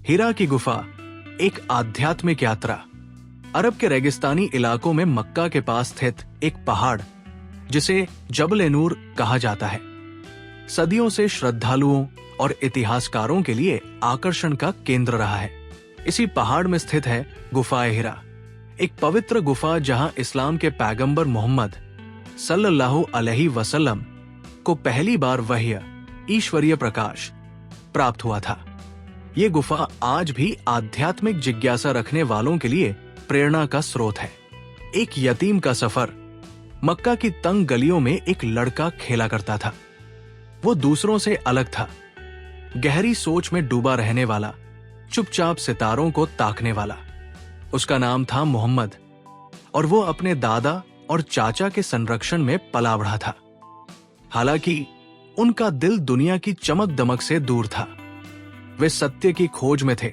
हीरा की गुफा एक आध्यात्मिक यात्रा। अरब के रेगिस्तानी इलाकों में मक्का के पास स्थित एक पहाड़ जिसे जबल नूर कहा जाता है, सदियों से श्रद्धालुओं और इतिहासकारों के लिए आकर्षण का केंद्र रहा है। इसी पहाड़ में स्थित है गुफा हिरा, एक पवित्र गुफा जहां इस्लाम के पैगंबर मोहम्मद सल्लल्लाहु अलैहि वसल्लम को पहली बार वह्य ईश्वरीय प्रकाश प्राप्त हुआ था। ये गुफा आज भी आध्यात्मिक जिज्ञासा रखने वालों के लिए प्रेरणा का स्रोत है। एक यतीम का सफर। मक्का की तंग गलियों में एक लड़का खेला करता था। वो दूसरों से अलग था, गहरी सोच में डूबा रहने वाला, चुपचाप सितारों को ताकने वाला। उसका नाम था मोहम्मद और वो अपने दादा और चाचा के संरक्षण में पला बढ़ा था। हालांकि उनका दिल दुनिया की चमक दमक से दूर था। वे सत्य की खोज में थे,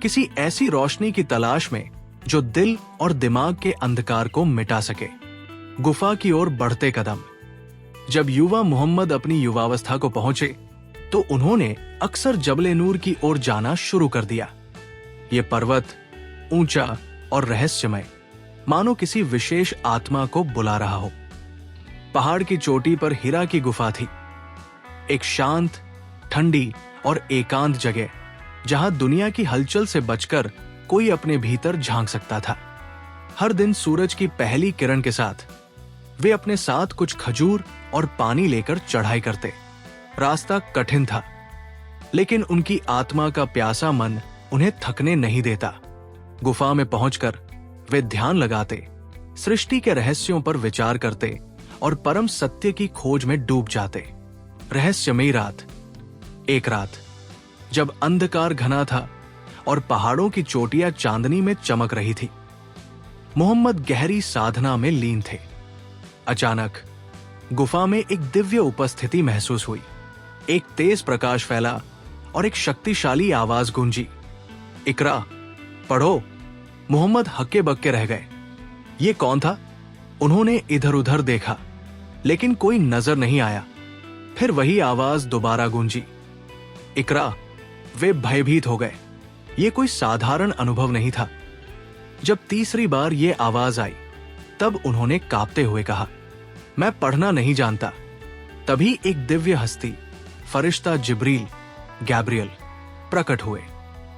किसी ऐसी रोशनी की तलाश में जो दिल और दिमाग के अंधकार को मिटा सके। गुफा की ओर बढ़ते कदम। जब युवा मोहम्मद अपनी युवावस्था को पहुंचे तो उन्होंने अक्सर जबल नूर की ओर जाना शुरू कर दिया। ये पर्वत ऊंचा और रहस्यमय, मानो किसी विशेष आत्मा को बुला रहा हो। पहाड़ की चोटी पर हीरा की गुफा थी, एक शांत, ठंडी और एकांत जगह जहां दुनिया की हलचल से बचकर कोई अपने भीतर झांक सकता था। हर दिन सूरज की पहली किरण के साथ वे अपने साथ कुछ खजूर और पानी लेकर चढ़ाई करते। रास्ता कठिन था, लेकिन उनकी आत्मा का प्यासा मन उन्हें थकने नहीं देता। गुफा में पहुंचकर वे ध्यान लगाते, सृष्टि के रहस्यों पर विचार करते और परम सत्य की खोज में डूब जाते। रहस्यमयी रात। एक रात जब अंधकार घना था और पहाड़ों की चोटियां चांदनी में चमक रही थी, मोहम्मद गहरी साधना में लीन थे। अचानक गुफा में एक दिव्य उपस्थिति महसूस हुई। एक तेज प्रकाश फैला और एक शक्तिशाली आवाज गूंजी, इकरा, पढ़ो। मोहम्मद हक्के बक्के रह गए। ये कौन था? उन्होंने इधर उधर देखा, लेकिन कोई नजर नहीं आया। फिर वही आवाज दोबारा गूंजी, इकरा। वे भयभीत हो गए। ये कोई साधारण अनुभव नहीं था। जब तीसरी बार ये आवाज आई, तब उन्होंने कांपते हुए कहा, मैं पढ़ना नहीं जानता। तभी एक दिव्य हस्ती, फरिश्ता जिब्रील, गैब्रियल, प्रकट हुए।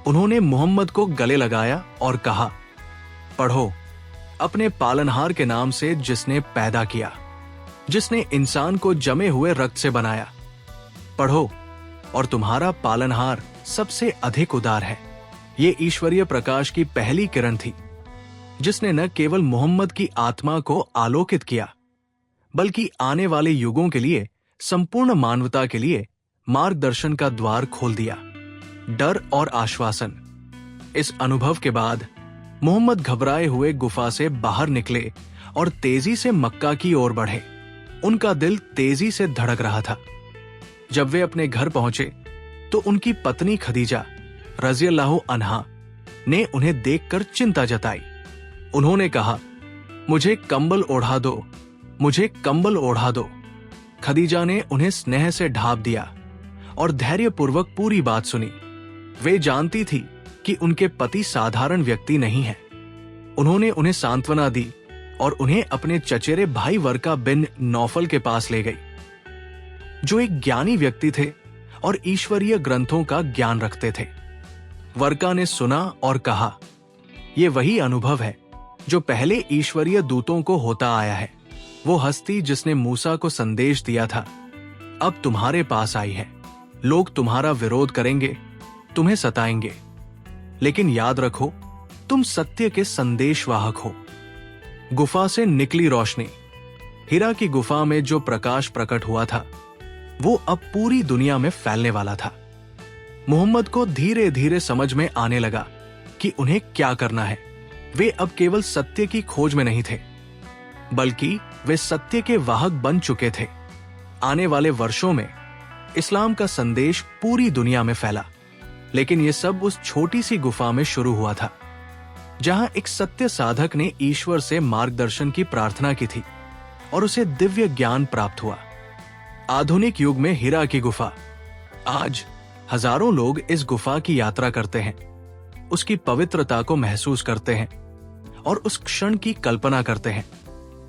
उन्होंने मोहम्मद को गले लगाया और कहा, पढ़ो, अपने पालनहार के नाम से जिसने पैदा किया, जिसने इंसान को जमे हुए रक्त से बनाया। पढ़ो, और तुम्हारा पालनहार सबसे अधिक उदार है। ये ईश्वरीय प्रकाश की पहली किरण थी, जिसने न केवल मोहम्मद की आत्मा को आलोकित किया, बल्कि आने वाले युगों के लिए, संपूर्ण मानवता के लिए मार्गदर्शन का द्वार खोल दिया। डर और आश्वासन। इस अनुभव के बाद मोहम्मद घबराए हुए गुफा से बाहर निकले और तेजी से मक्का की ओर बढ़े। उनका दिल तेजी से धड़क रहा था। जब वे अपने घर पहुंचे तो उनकी पत्नी खदीजा रज़ियल्लाहु अन्हा ने उन्हें देखकर चिंता जताई। उन्होंने कहा, मुझे कंबल ओढ़ा दो, मुझे कंबल ओढ़ा दो। खदीजा ने उन्हें स्नेह से ढांप दिया और धैर्यपूर्वक पूरी बात सुनी। वे जानती थी कि उनके पति साधारण व्यक्ति नहीं है। उन्होंने उन्हें सांत्वना दी और उन्हें अपने चचेरे भाई वर्का बिन नौफल के पास ले गई, जो एक ज्ञानी व्यक्ति थे और ईश्वरीय ग्रंथों का ज्ञान रखते थे। वर्का ने सुना और कहा, यह वही अनुभव है जो पहले ईश्वरीय दूतों को होता आया है। वो हस्ती जिसने मूसा को संदेश दिया था, अब तुम्हारे पास आई है। लोग तुम्हारा विरोध करेंगे, तुम्हें सताएंगे, लेकिन याद रखो, तुम सत्य के संदेशवाहक हो। गुफा से निकली रोशनी। हीरा की गुफा में जो प्रकाश प्रकट हुआ था, वो अब पूरी दुनिया में फैलने वाला था। मोहम्मद को धीरे धीरे समझ में आने लगा कि उन्हें क्या करना है। वे अब केवल सत्य की खोज में नहीं थे, बल्कि वे सत्य के वाहक बन चुके थे। आने वाले वर्षों में इस्लाम का संदेश पूरी दुनिया में फैला, लेकिन यह सब उस छोटी सी गुफा में शुरू हुआ था, जहां एक सत्य साधक ने ईश्वर से मार्गदर्शन की प्रार्थना की थी और उसे दिव्य ज्ञान प्राप्त हुआ। आधुनिक युग में हीरा की गुफा। आज हजारों लोग इस गुफा की यात्रा करते हैं, उसकी पवित्रता को महसूस करते हैं और उस क्षण की कल्पना करते हैं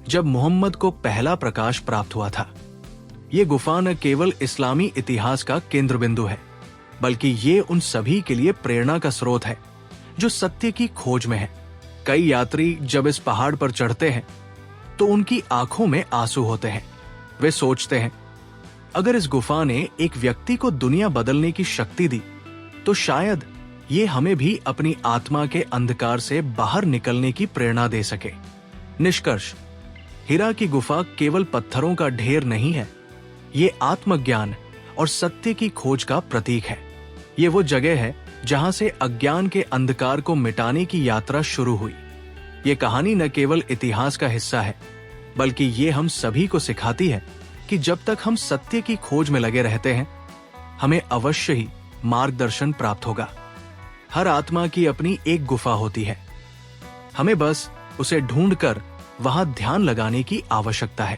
जब मोहम्मद को पहला प्रकाश प्राप्त हुआ था। ये गुफा न केवल इस्लामी इतिहास का केंद्र बिंदु है, बल्कि ये उन सभी के लिए प्रेरणा का स्रोत है जो सत्य की खोज में है। कई यात्री जब इस पहाड़ पर चढ़ते हैं तो उनकी आंखों में आंसू होते हैं। वे सोचते हैं, अगर इस गुफा ने एक व्यक्ति को दुनिया बदलने की शक्ति दी तो शायद ये हमें भी अपनी आत्मा के अंधकार से बाहर निकलने की प्रेरणा दे सके। निष्कर्ष, हिरा की गुफा केवल पत्थरों का ढेर नहीं है, ये आत्मज्ञान और सत्य की खोज का प्रतीक है। ये वो जगह है जहां से अज्ञान के अंधकार को मिटाने की यात्रा शुरू हुई। ये कहानी न केवल इतिहास का हिस्सा है, बल्कि ये हम सभी को सिखाती है कि जब तक हम सत्य की खोज में लगे रहते हैं, हमें अवश्य ही मार्गदर्शन प्राप्त होगा। हर आत्मा की अपनी एक गुफा होती है, हमें बस उसे ढूंढकर वहां ध्यान लगाने की आवश्यकता है।